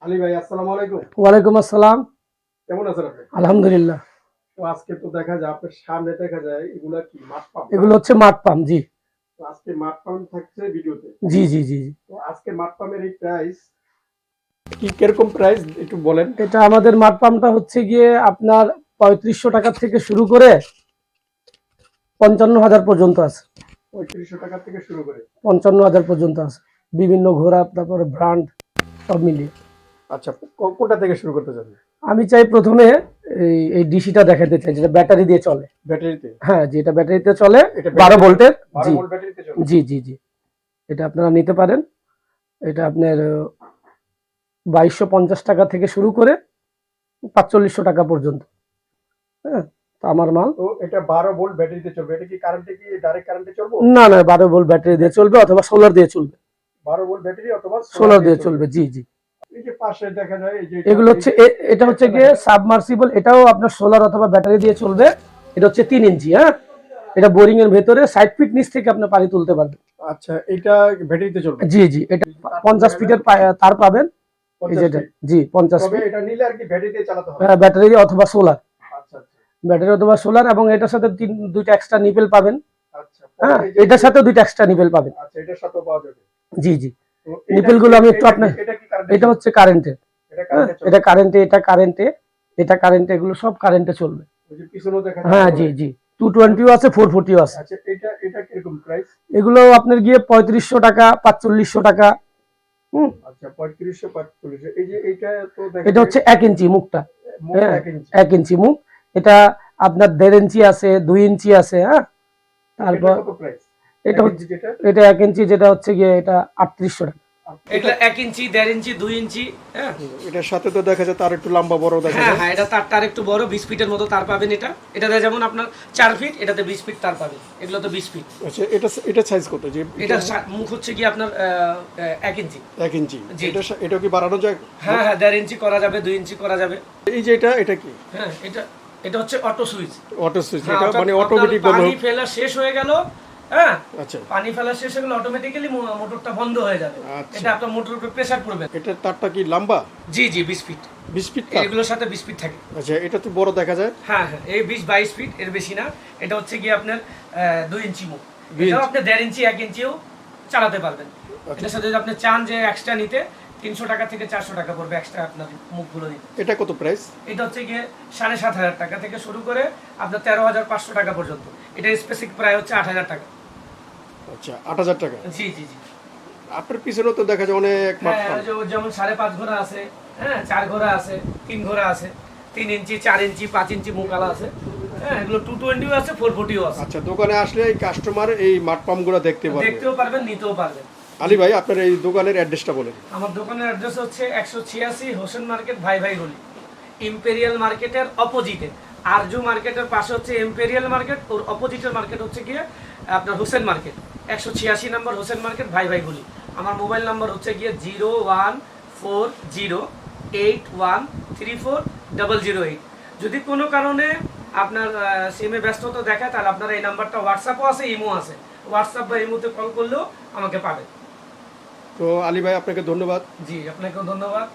আলী ভাই, আসসালামু আলাইকুম। ওয়ালাইকুম আসসালাম। কেমন আছেন আপনি? আলহামদুলিল্লাহ। তো আজকে তো দেখা যায় আপনার সামনে দেখা যায় এগুলা কি মাঠ পাম্প না? এগুলো হচ্ছে মাঠ পাম্প। জি তো আজকে মাঠ পাম্প থাকছে ভিডিওতে। জি জি জি জি। তো আজকে মাঠ পাম্পের এই প্রাইস কি কিরকম প্রাইস একটু বলেন। এটা আমাদের মাঠ পাম্পটা হচ্ছে গিয়ে আপনার ৩৫০০ টাকা থেকে শুরু করে ৫৫,০০০ পর্যন্ত আছে। ৩৫০০ টাকা থেকে শুরু করে ৫৫,০০০ পর্যন্ত আছে, বিভিন্ন ঘোড়া, তারপরে ব্র্যান্ড সব মিলিয়ে। আচ্ছা, কোনটা থেকে শুরু করতে চান? আমি চাই প্রথমে এই ডিসিটা দেখাতে চাই, যেটা ব্যাটারি দিয়ে চলে। ব্যাটারিতে? হ্যাঁ, যেটা ব্যাটারিতে চলে, এটা ১২ ভোল্টের। 12 জি ভোল্ট ব্যাটারিতে চলে? জি জি জি। এটা আপনারা নিতে পারেন। এটা আপনার ২২৫০ টাকা থেকে শুরু করে ৪৫০০ টাকা পর্যন্ত। হ্যাঁ, তো আমার মাল। তো এটা 12 ভোল্ট ব্যাটারিতে চলবে। এটা কি কারেন্টে কি ডাইরেক্ট কারেন্টে চলবে? না না, 12 ভোল্ট ব্যাটারি দিয়ে চলবে অথবা সোলার দিয়ে চলবে। 12 ভোল্ট ব্যাটারি অথবা সোলার সোলার দিয়ে দিয়ে চলবে। চলবে, জি জি। এই যে পাশে দেখা যায় এই যে এগুলো হচ্ছে এটা হচ্ছে গিয়ে সাবমার্সিবল, এটাও আপনার সোলার অথবা ব্যাটারি দিয়ে চলবে। এটা হচ্ছে ৩ ইঞ্চি। হ্যাঁ, এটা বোরিং এর ভেতরে ৬০ ফিট নিচ থেকে আপনি পানি তুলতে পারবেন। আচ্ছা, এটা ব্যাটারিতে চলবে? জি জি। এটা ৫০ ফিটের তার পাবেন। এই 50 যেটা, ফিট। জি ৫০ তবে ফিট। এটা নিলে আর কি ব্যাটারি দিয়ে চালাতে হবে? ব্যাটারি অথবা সোলার। আচ্ছা আচ্ছা ব্যাটারি অথবা সোলার, এবং এটার সাথে দুইটা এক্সট্রা নিপেল পাবেন। আচ্ছা। পরে হ্যাঁ, এই যে এটার সাথেও দুইটা এক্সট্রা নিপেল পাবেন। আচ্ছা, এটার সাথেও পাওয়া যাবে? জি জি। তো নিপেল গুলো আমি একটু এটা আপনার, এটা কি কারেন্ট? এটা হচ্ছে কারেন্টের। এটা হ্যাঁ, কারেন্টে চলে? এটা কারেন্টে, এটা কারেন্টে, এটা কারেন্টে, এগুলো সব কারেন্টে চলবে। ওই যে পিছনেও দেখা যায় হ্যাঁ আলো জি লাইট। জি। 220 আছে, 440 আছে। আচ্ছা, এটা কিরকম প্রাইস? এগুলো আপনার গিয়ে ৩৫০০ টাকা, ৪৫০০ টাকা। হুম। আচ্ছা, 3500 4500। এই যে এইটা তো দেখা এটা যায় হচ্ছে ১ ইঞ্চি মুখটা। মোট হ্যাঁ, 1 ইঞ্চি। ১ ইঞ্চি মুখ। এটা আপনার ১.৫ ইঞ্চি আছে, ২ ইঞ্চি আছে। হ্যাঁ, এটা তারপর কত প্রাইস? এটা 1 হচ্ছে, ইঞ্চি যেটা? এটা ১ ইঞ্চি যেটা হচ্ছে গিয়ে এটা ৩৮০০ টাকা। এটা এগুলো ১ ইঞ্চি, ১.৫ ইঞ্চি, ২ ইঞ্চি। হ্যাঁ এটার সাথে তো দেখা যায় তার একটু লম্বা বড় দেখা হ্যাঁ যায়। হ্যাঁ, এটা তার একটু বড়, ২০ ফিটের মতো তার পাবেন। এটাতে যেমন আপনার ৪ ফিট, এটাতে ২০ ফিট তার পাবেন। এগুলো তো ২০ ফিট। আচ্ছা, এটা সাইজ কত? যে এটা মুখ হচ্ছে কি আপনার ১ ইঞ্চি। 1 ইঞ্চি। জি। এটা কি বাড়ানো যায়? হ্যাঁ হ্যাঁ, ১.৫ ইঞ্চি করা যাবে, ২ ইঞ্চি করা যাবে। এই যে এটা কি? হ্যাঁ, এটা এটা হচ্ছে অটো সুইচ। Auto switch? হ্যাঁ, এটা অর্থাৎ মানে আপনার অটোমেটিক বন্ধ? পানি ফেলা শেষ হয়ে গেল। হ্যাঁ, আচ্ছা পানি ফেলা শেষ হয়ে গেলে অটোমেটিক্যালি মোটরটা বন্ধ হয়ে যাবে। আচ্ছা। এটা আপনার মোটরের উপর প্রেসার পড়বে। এটার তারটা কি লম্বা? জি জি, ২০ ফিট। 20 ফিট তার? এগুলোর সাথে ২০ ফিট থাকে। আচ্ছা, এটা তো বড় দেখা যায়। হ্যাঁ হ্যাঁ, এই ২০-২২ ফিট, এর বেশি না। এটা হচ্ছে গিয়ে আপনার ২ ইঞ্চি মুখ। ২ এটাও ইঞ্চি। আপনি ১.৫ ইঞ্চি, ১ ইঞ্চিও চালাতে পারবেন। আচ্ছা। এটার সাথে যদি আপনি চান যে এক্সট্রা নিতে, ৩০০ টাকা থেকে ৪০০ টাকা পড়বে এক্সট্রা আপনার মুখগুলো নিতে। এটা কত প্রাইস? এটা হচ্ছে গিয়ে ৭,৫০০ টাকা থেকে শুরু করে আপনার ১৩,৫০০ টাকা পর্যন্ত। এটা স্পেসিফিক প্রায় হচ্ছে ৮,০০০ টাকা। আচ্ছা, ৮,০০০ টাকা। জি জি জি। আপনার পিছনেও তো দেখা যায় অনেক মাঠ হ্যাঁ, পাম্প। যেমন ৫.৫ ঘোড়া আছে, হ্যাঁ ৪ ঘোড়া আছে, ৩ ঘোড়া আছে, ৩ ইঞ্চি, ৪ ইঞ্চি, ৫ ইঞ্চি মুকালা আছে। হ্যাঁ, এগুলো 220 আছে, 440 আছে। আচ্ছা, দোকানে আসলে এই কাস্টমার এই মাঠ পাম্পগুলো দেখতে পারবে? দেখতেও পারবেন, নিতেও পারবেন। আলী ভাই, আপনার এই দোকানের অ্যাড্রেসটা বলেন। আমার দোকানের অ্যাড্রেস হচ্ছে ১৮৬ হোসেন মার্কেট, ভাই ভাই গলি। ইম্পেরিয়াল মার্কেটের অপোজিটে, আরজু মার্কেটের পাশে হচ্ছে ইম্পেরিয়াল মার্কেট, ওর অপোজিটের মার্কেট হচ্ছে গিয়ে আপনার হোসেন মার্কেট। ১৮৬ নম্বর হোসেন মার্কেট, ভাই ভাই গলি। আমার মোবাইল নাম্বার হচ্ছে গিয়ে 01408134008। যদি কোনো কারণে আপনার সিমে ব্যস্ততা দেখায়, তাহলে আপনার এই নাম্বারটা হোয়াটসঅ্যাপও আছে, ইমো আছে। হোয়াটসঅ্যাপ বা ইমোতে কল করলেও আমাকে পাবেন। তো আলী ভাই, আপনাকে ধন্যবাদ। জি, আপনাকেও ধন্যবাদ।